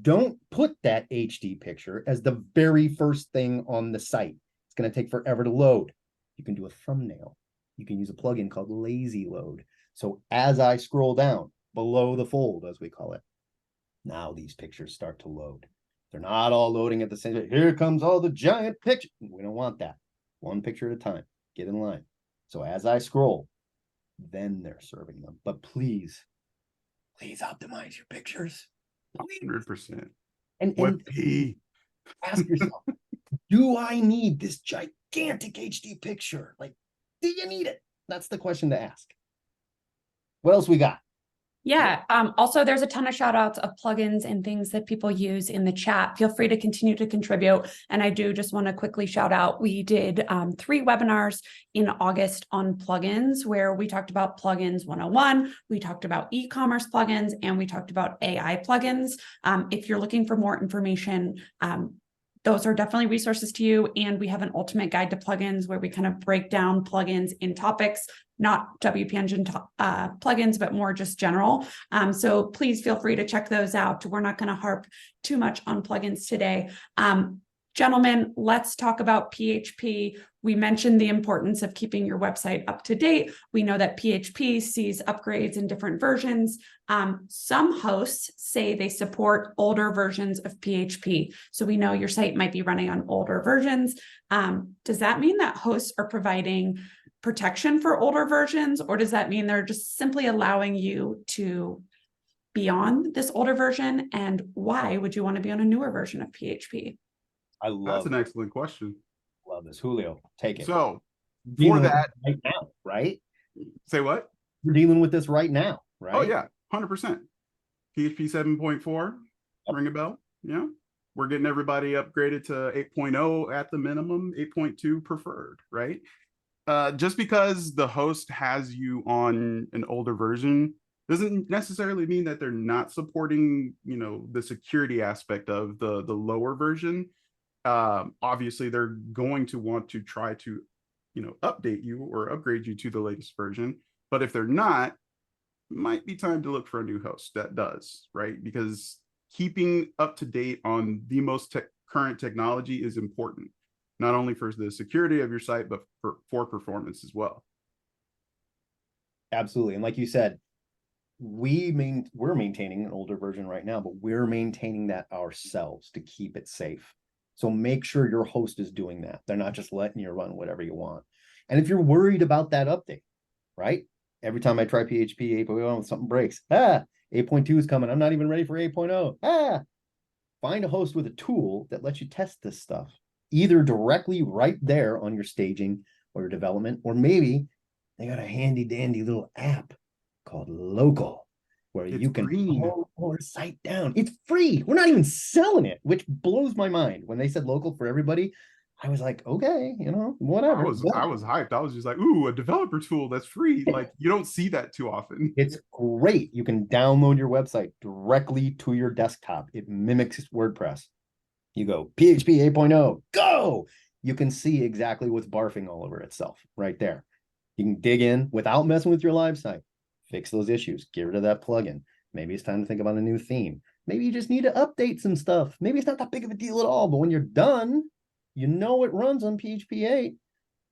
don't put that HD picture as the very first thing on the site. It's going to take forever to load. You can do a thumbnail. You can use a plugin called Lazy Load. So as I scroll down below the fold, as we call it, now these pictures start to load. They're not all loading at the same time. Here comes all the giant pictures. We don't want that. One picture at a time. Get in line. So as I scroll, then they're serving them. But please optimize your pictures. 100%. And WebP. ask yourself, do I need this gigantic HD picture? Like, do you need it? That's the question to ask. What else we got? Yeah. Also, there's a ton of shout outs of plugins and things that people use in the chat. Feel free to continue to contribute. And I do just want to quickly shout out. We did 3 webinars in August on plugins, where we talked about plugins 101. We talked about e-commerce plugins, and we talked about AI plugins. If you're looking for more information, those are definitely resources to you. And we have an ultimate guide to plugins where we kind of break down plugins in topics, not WP Engine plugins, but more just general. So please feel free to check those out. We're not going to harp too much on plugins today. Gentlemen, let's talk about PHP. We mentioned the importance of keeping your website up to date. We know that PHP sees upgrades in different versions. Some hosts say they support older versions of PHP. So we know your site might be running on older versions. Does that mean that hosts are providing protection for older versions, or does that mean they're just simply allowing you to be on this older version? And why would you want to be on a newer version of PHP? That's an excellent question. Love this. Julio, take it. So for Dealing with that, this right now, right? say what? We're dealing with this right now, right? Oh yeah, 100%. PHP 7.4, ring a bell? Yeah. We're getting everybody upgraded to 8.0 at the minimum, 8.2 preferred, right? Just because the host has you on an older version doesn't necessarily mean that they're not supporting, you know, the security aspect of the lower version. Obviously they're going to want to try to, you know, update you or upgrade you to the latest version. But if they're not, it might be time to look for a new host that does, right? Because keeping up to date on the most current technology is important, not only for the security of your site, but for performance as well. Absolutely. And like you said, we're maintaining an older version right now, but we're maintaining that ourselves to keep it safe. So make sure your host is doing that. They're not just letting you run whatever you want. And if you're worried about that update, right? Every time I try PHP 8.0, something breaks. 8.2 is coming. I'm not even ready for 8.0. Find a host with a tool that lets you test this stuff, either directly right there on your staging or your development, or maybe they got a handy dandy little app called Local, where you can hold your site down. It's free. We're not even selling it, which blows my mind. When they said Local for everybody, I was like, okay, you know, whatever. I was hyped. I was just like, ooh, a developer tool that's free. Like, you don't see that too often. It's great. You can download your website directly to your desktop. It mimics WordPress. You go PHP 8.0, go. You can see exactly what's barfing all over itself right there. You can dig in without messing with your live site. Fix those issues. Get rid of that plugin. Maybe it's time to think about a new theme. Maybe you just need to update some stuff. Maybe it's not that big of a deal at all, but when you're done, you know it runs on PHP 8.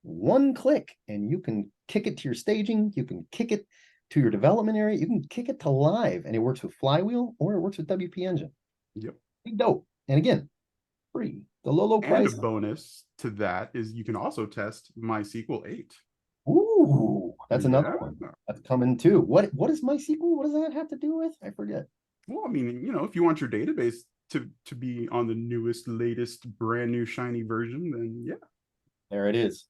One click, and you can kick it to your staging. You can kick it to your development area. You can kick it to live, and it works with Flywheel or it works with WP Engine. Yep. Big dope. And again, free. The low price. And a bonus to that is you can also test MySQL 8. Ooh, that's another one. That's coming too. What is MySQL? What does that have to do with? I forget. Well, I mean, you know, if you want your database to be on the newest, latest, brand new, shiny version, then yeah. There it is.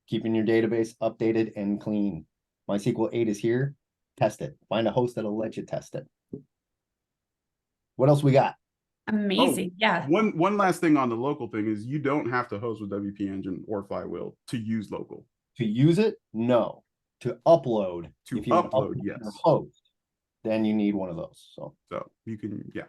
Keeping your database updated and clean. MySQL 8 is here. Test it. Find a host that'll let you test it. What else we got? Amazing. Yeah. One last thing on the local thing is you don't have to host with WP Engine or Flywheel to use local. To use it? No. To upload. To if you want to upload, your yes. host, then you need one of those. So you can, yeah.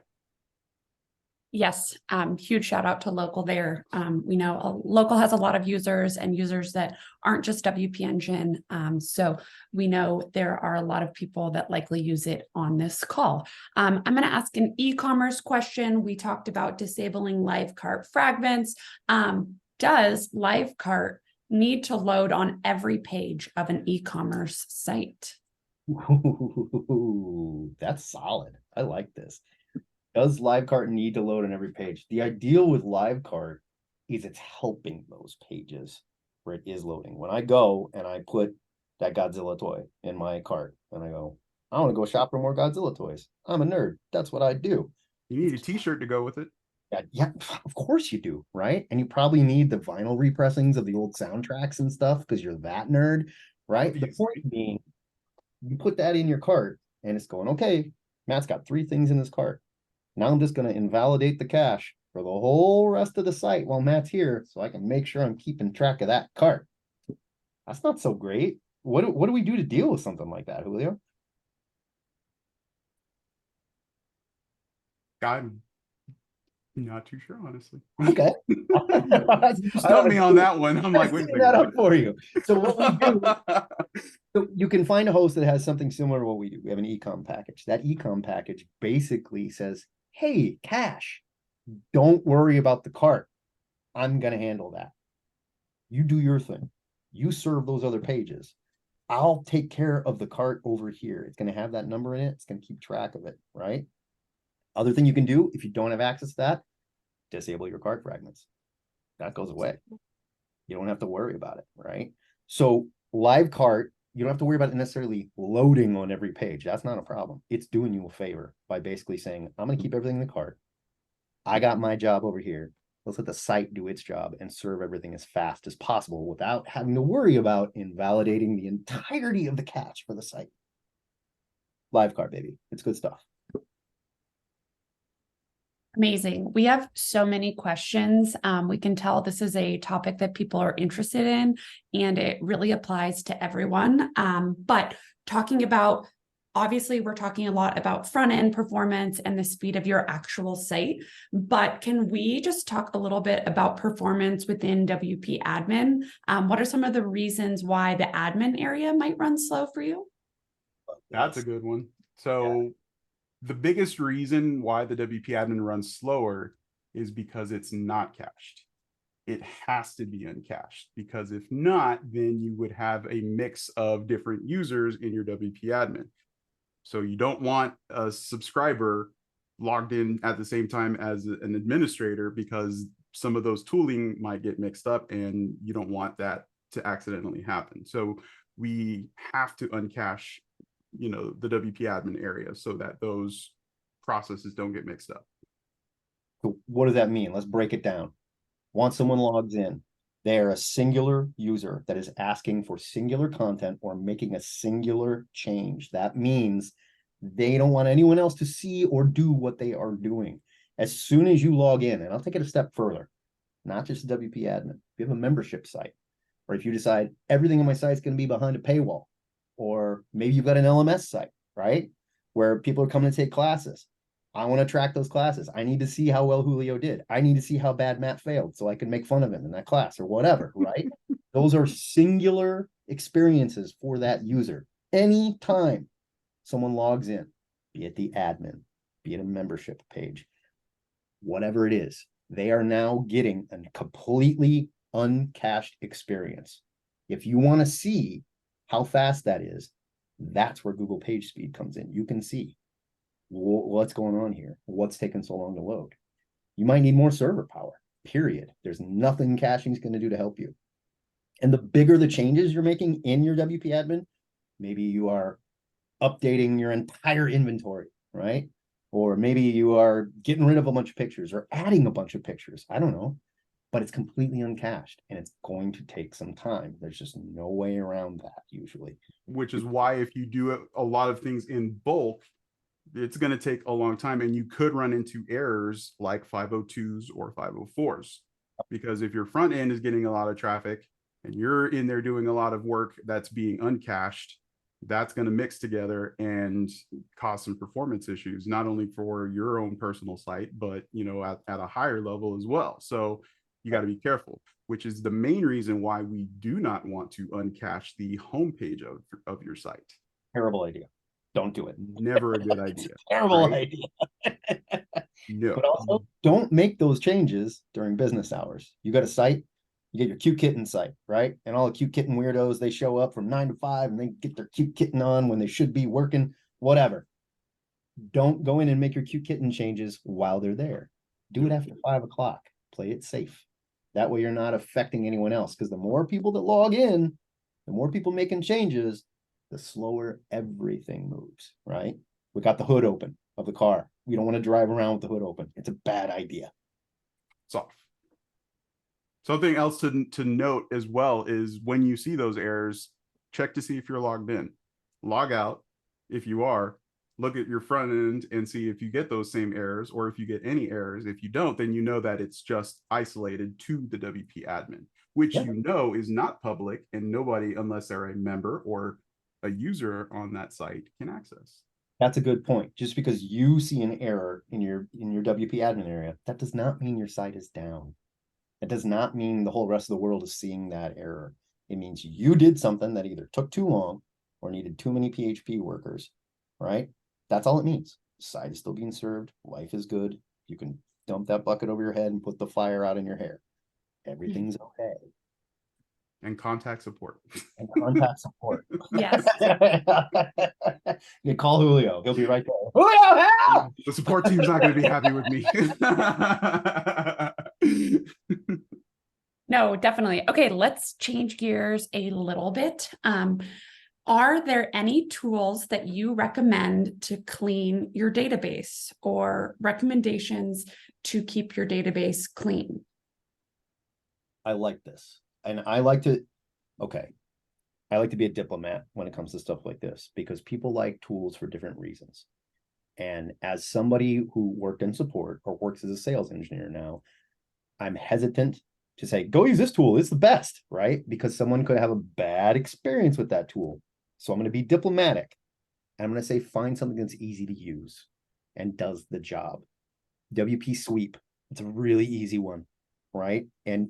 Yes, huge shout out to local there. We know local has a lot of users and users that aren't just WP Engine. So we know there are a lot of people that likely use it on this call. I'm going to ask an e-commerce question. We talked about disabling live cart fragments. Does live cart need to load on every page of an e-commerce site? ooh, that's solid. I like this. Does LiveCart need to load on every page? The ideal with LiveCart is it's helping those pages where it is loading. When I go and I put that Godzilla toy in my cart and I go, I want to go shop for more Godzilla toys. I'm a nerd. That's what I do. You need a t-shirt to go with it. Yeah, of course you do, right? And you probably need the vinyl repressings of the old soundtracks and stuff because you're that nerd, right? The point being, you put that in your cart and it's going, okay, Matt's got 3 things in his cart. Now I'm just going to invalidate the cache for the whole rest of the site while Matt's here so I can make sure I'm keeping track of that cart. That's not so great. What do we do to deal with something like that, Julio? I'm not too sure, honestly. Okay. Stop me on that one. I'm like, wait a second. That up for you. So what we do, so you can find a host that has something similar to what we do. We have an ecom package. That ecom package basically says, hey, cache, don't worry about the cart. I'm going to handle that. You do your thing. You serve those other pages. I'll take care of the cart over here. It's going to have that number in it. It's going to keep track of it, right? Other thing you can do, if you don't have access to that, disable your cart fragments. That goes away. You don't have to worry about it, right? So live cart, you don't have to worry about it necessarily loading on every page. That's not a problem. It's doing you a favor by basically saying, I'm going to keep everything in the cart. I got my job over here. Let's let the site do its job and serve everything as fast as possible without having to worry about invalidating the entirety of the cache for the site. Live cart, baby. It's good stuff. Amazing. We have so many questions. We can tell this is a topic that people are interested in, and it really applies to everyone. But talking about, obviously, we're talking a lot about front end performance and the speed of your actual site. But can we just talk a little bit about performance within WP admin? What are some of the reasons why the admin area might run slow for you? That's a good one. So the biggest reason why the WP admin runs slower is because it's not cached. It has to be uncached, because if not, then you would have a mix of different users in your WP admin. So you don't want a subscriber logged in at the same time as an administrator, because some of those tooling might get mixed up and you don't want that to accidentally happen. So we have to uncache, you know, the WP admin area so that those processes don't get mixed up. So what does that mean? Let's break it down. Once someone logs in, they're a singular user that is asking for singular content or making a singular change. That means they don't want anyone else to see or do what they are doing. As soon as you log in, and I'll take it a step further, not just the WP admin, if you have a membership site, or if you decide everything on my site is going to be behind a paywall, or maybe you've got an LMS site, right? Where people are coming to take classes. I want to track those classes. I need to see how well Julio did. I need to see how bad Matt failed so I can make fun of him in that class or whatever, right? Those are singular experiences for that user. Anytime someone logs in, be it the admin, be it a membership page, whatever it is, they are now getting a completely uncached experience. If you want to see how fast that is, that's where Google Page Speed comes in. You can see what's going on here, what's taking so long to load. You might need more server power, period. There's nothing caching is going to do to help you. And the bigger the changes you're making in your WP admin, maybe you are updating your entire inventory, right? Or maybe you are getting rid of a bunch of pictures or adding a bunch of pictures. I don't know. but it's completely uncached and it's going to take some time. There's just no way around that usually. Which is why if you do a lot of things in bulk, it's going to take a long time, and you could run into errors like 502s or 504s, because if your front end is getting a lot of traffic and you're in there doing a lot of work that's being uncached, that's going to mix together and cause some performance issues, not only for your own personal site, but at a higher level as well. So you got to be careful, which is the main reason why we do not want to uncache the homepage of your site. Terrible idea. Don't do it. Never a good idea. Terrible right? idea. No. But also, don't make those changes during business hours. You got a site, you get your cute kitten site, right? And all the cute kitten weirdos, they show up from 9 to 5 and they get their cute kitten on when they should be working, whatever. Don't go in and make your cute kitten changes while they're there. Do it after 5 o'clock. Play it safe. That way you're not affecting anyone else, because the more people that log in, the more people making changes, the slower everything moves, right? We got the hood open of the car. We don't want to drive around with the hood open. It's a bad idea. It's off. Something else to note as well is when you see those errors, check to see if you're logged in. Log out if you are. Look at your front end and see if you get those same errors, or if you get any errors. If you don't, then you know that it's just isolated to the WP admin, which is not public, and nobody, unless they're a member or a user on that site, can access. That's a good point. Just because you see an error in your WP admin area, that does not mean your site is down. It does not mean the whole rest of the world is seeing that error. It means you did something that either took too long or needed too many PHP workers, right? That's all it means. The site is still being served. Life is good. You can dump that bucket over your head and put the fire out in your hair. Everything's okay. And contact support. And contact support. Yes. You call Julio. He'll be right there. Julio, help! The support team's not going to be happy with me. No, definitely. Okay, let's change gears a little bit. Are there any tools that you recommend to clean your database, or recommendations to keep your database clean? I like this. And I like to be a diplomat when it comes to stuff like this, because people like tools for different reasons. And as somebody who worked in support or works as a sales engineer now, I'm hesitant to say, go use this tool. It's the best, right? Because someone could have a bad experience with that tool. So I'm going to be diplomatic. And I'm going to say, find something that's easy to use and does the job. WP Sweep. It's a really easy one, right? And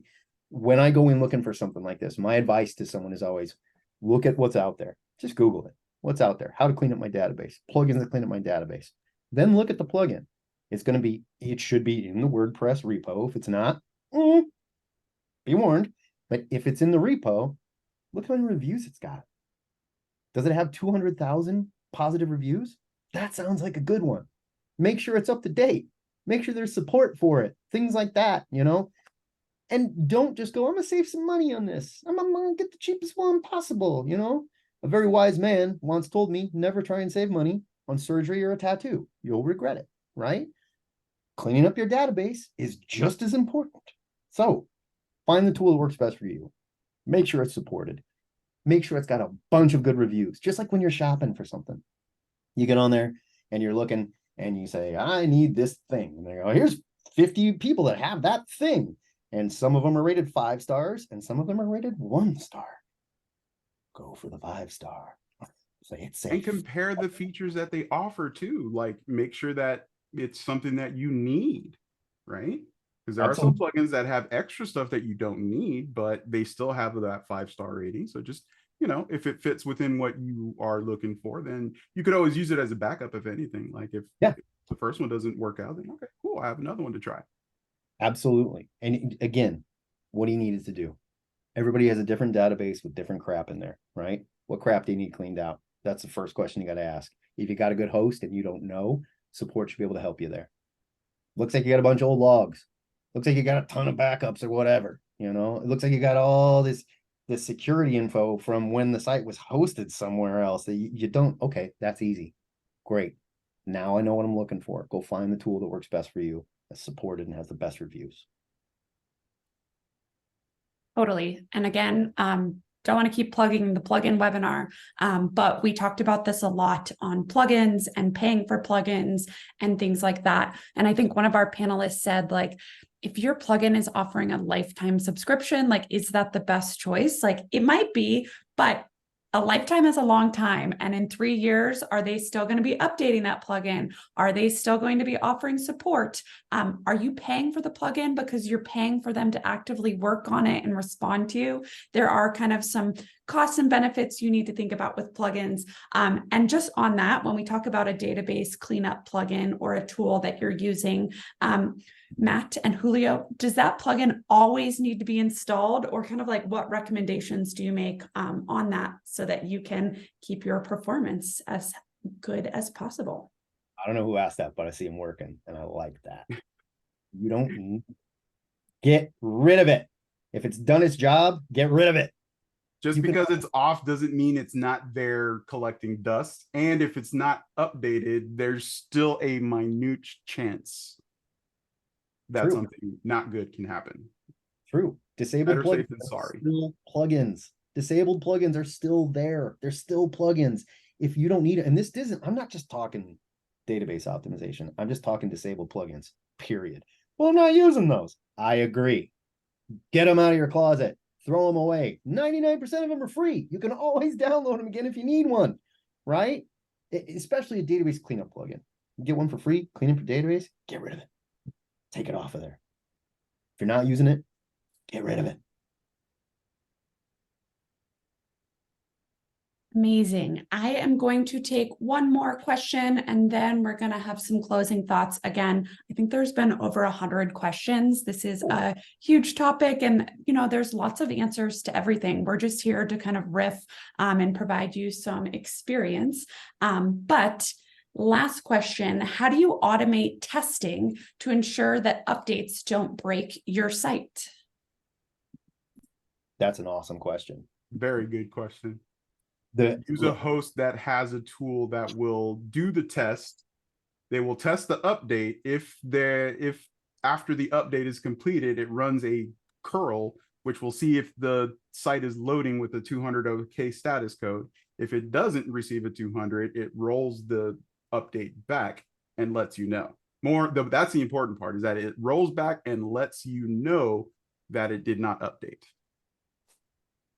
when I go in looking for something like this, my advice to someone is always look at what's out there. Just Google it. What's out there? How to clean up my database. Plugins to clean up my database. Then look at the plugin. It should be in the WordPress repo. If it's not, be warned. But if it's in the repo, look how many reviews it's got. Does it have 200,000 positive reviews? That sounds like a good one. Make sure it's up to date. Make sure there's support for it. Things like that, And don't just go, I'm going to save some money on this. I'm going to get the cheapest one possible, A very wise man once told me, never try and save money on surgery or a tattoo. You'll regret it, right? Cleaning up your database is just as important. So find the tool that works best for you. Make sure it's supported. Make sure it's got a bunch of good reviews. Just like when you're shopping for something. You get on there and you're looking and you say, I need this thing. And they go, here's 50 people that have that thing. And some of them are rated 5 stars and some of them are rated 1 star. Go for the 5-star. Say it's safe. And compare the features that they offer too. Like, make sure that it's something that you need, right? Because there are some plugins that have extra stuff that you don't need, but they still have that 5-star rating. So just, if it fits within what you are looking for, then you could always use it as a backup, if anything. Like if the first one doesn't work out, then okay, cool, I have another one to try. Absolutely. And again, what do you need it to do? Everybody has a different database with different crap in there, right? What crap do you need cleaned out? That's the first question you got to ask. If you got a good host and you don't know, support should be able to help you there. Looks like you got a bunch of old logs. Looks like you got a ton of backups or whatever. It looks like you got all this security info from when the site was hosted somewhere else that you don't. Okay, that's easy. Great. Now I know what I'm looking for. Go find the tool that works best for you, that's supported and has the best reviews. Totally. And again, don't want to keep plugging the plugin webinar, but we talked about this a lot on plugins and paying for plugins and things like that. And I think one of our panelists said, like, if your plugin is offering a lifetime subscription, like, is that the best choice? Like, it might be, but a lifetime is a long time. And in 3 years, are they still going to be updating that plugin? Are they still going to be offering support? Are you paying for the plugin because you're paying for them to actively work on it and respond to you? There are kind of some costs and benefits you need to think about with plugins. And just on that, when we talk about a database cleanup plugin or a tool that you're using, Matt and Julio, does that plugin always need to be installed, or kind of like what recommendations do you make on that so that you can keep your performance as good as possible? I don't know who asked that, but I see him working and I like that. You don't get rid of it. If it's done its job, get rid of it. Just because it's off doesn't mean it's not there collecting dust. And if it's not updated, there's still a minute chance that something not good can happen. True. Disabled Better plugins safe than sorry. Still plugins. Disabled plugins are still there. They're still plugins. If you don't need it, and this isn't, I'm not just talking database optimization. I'm just talking disabled plugins, period. Well, I'm not using those. I agree. Get them out of your closet. Throw them away. 99% of them are free. You can always download them again if you need one, right? Especially a database cleanup plugin. You get one for free, clean up your database, get rid of it. Take it off of there. If you're not using it, get rid of it. Amazing. I am going to take one more question and then we're going to have some closing thoughts. Again, I think there's been over 100 questions. This is a huge topic and, there's lots of answers to everything. We're just here to kind of riff and provide you some experience. But last question, how do you automate testing to ensure that updates don't break your site? That's an awesome question. Very good question. Use a host that has a tool that will do the test. They will test the update. If after the update is completed, it runs a curl, which will see if the site is loading with a 200 OK status code. If it doesn't receive a 200, it rolls the update back and lets you know. That's the important part, is that it rolls back and lets you know that it did not update.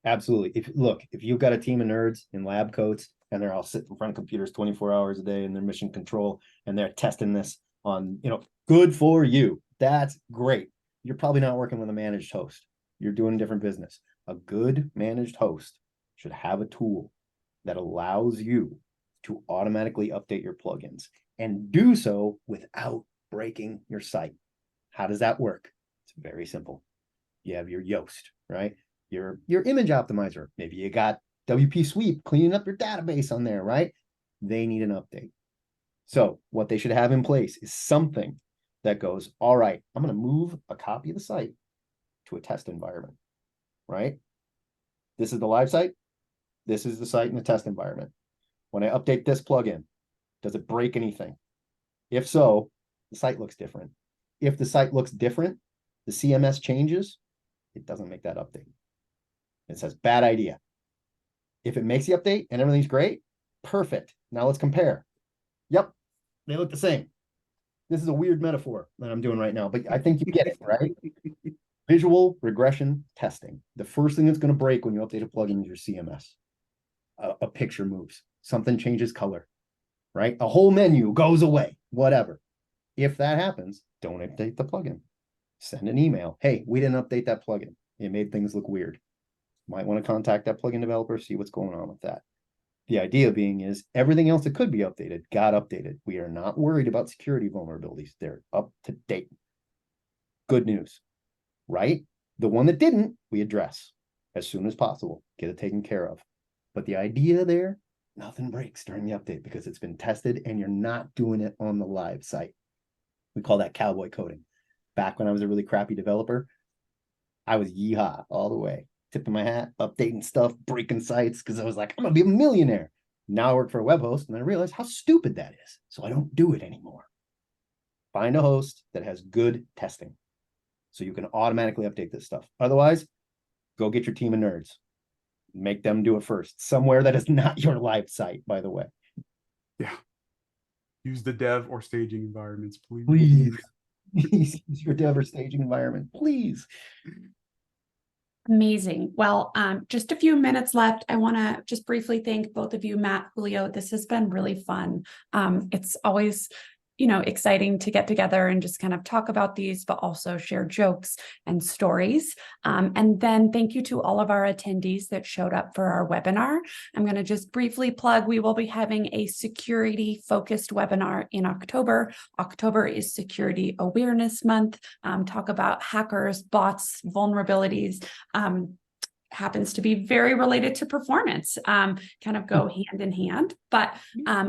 Absolutely. If you've got a team of nerds in lab coats and they're all sitting in front of computers 24 hours a day and they're mission control and they're testing this on, good for you. That's great. You're probably not working with a managed host. You're doing a different business. A good managed host should have a tool that allows you to automatically update your plugins and do so without breaking your site. How does that work? It's very simple. You have your Yoast, right? Your image optimizer. Maybe you got WP Sweep cleaning up your database on there, right? They need an update. So what they should have in place is something that goes, all right, I'm going to move a copy of the site to a test environment, right? This is the live site. This is the site in the test environment. When I update this plugin, does it break anything? If so, the site looks different. If the site looks different, the CMS changes, it doesn't make that update. It says bad idea. If it makes the update and everything's great, perfect. Now let's compare. Yep, they look the same. This is a weird metaphor that I'm doing right now, but I think you get it, right? Visual regression testing. The first thing that's going to break when you update a plugin is your CMS. A picture moves, something changes color, right? A whole menu goes away, whatever. If that happens, don't update the plugin. Send an email. Hey, we didn't update that plugin. It made things look weird. Might want to contact that plugin developer, see what's going on with that. The idea being is everything else that could be updated got updated. We are not worried about security vulnerabilities. They're up to date. Good news, right? The one that didn't, we address as soon as possible, get it taken care of. But the idea there, nothing breaks during the update because it's been tested and you're not doing it on the live site. We call that cowboy coding. Back when I was a really crappy developer, I was yeehaw all the way. Tipping my hat, updating stuff, breaking sites, because I was like, I'm going to be a millionaire. Now I work for a web host, and I realize how stupid that is. So I don't do it anymore. Find a host that has good testing so you can automatically update this stuff. Otherwise, go get your team of nerds. Make them do it first, somewhere that is not your live site, by the way. Yeah. Use the dev or staging environments, please. Please, please use your dev or staging environment, please. Amazing. Well, just a few minutes left. I want to just briefly thank both of you, Matt, Julio. This has been really fun. It's always, exciting to get together and just kind of talk about these, but also share jokes and stories. And then thank you to all of our attendees that showed up for our webinar. I'm going to just briefly plug, we will be having a security focused webinar in October. October is Security Awareness Month. Talk about hackers, bots, vulnerabilities. Happens to be very related to performance, kind of go hand in hand. But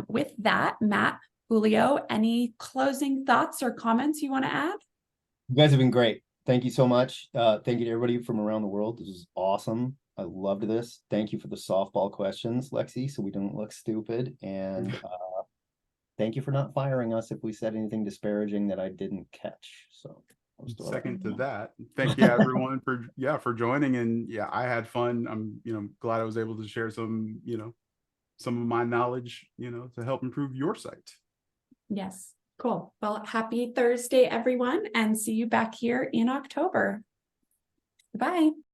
with that, Matt, Julio, any closing thoughts or comments you want to add? You guys have been great. Thank you so much. Thank you to everybody from around the world. This is awesome. I loved this. Thank you for the softball questions, Lexi, so we don't look stupid. And thank you for not firing us if we said anything disparaging that I didn't catch. So Second to that. Thank you everyone for joining. And yeah, I had fun. I'm glad I was able to share some some of my knowledge to help improve your site. Yes, cool. Well, happy Thursday, everyone, and see you back here in October. Bye.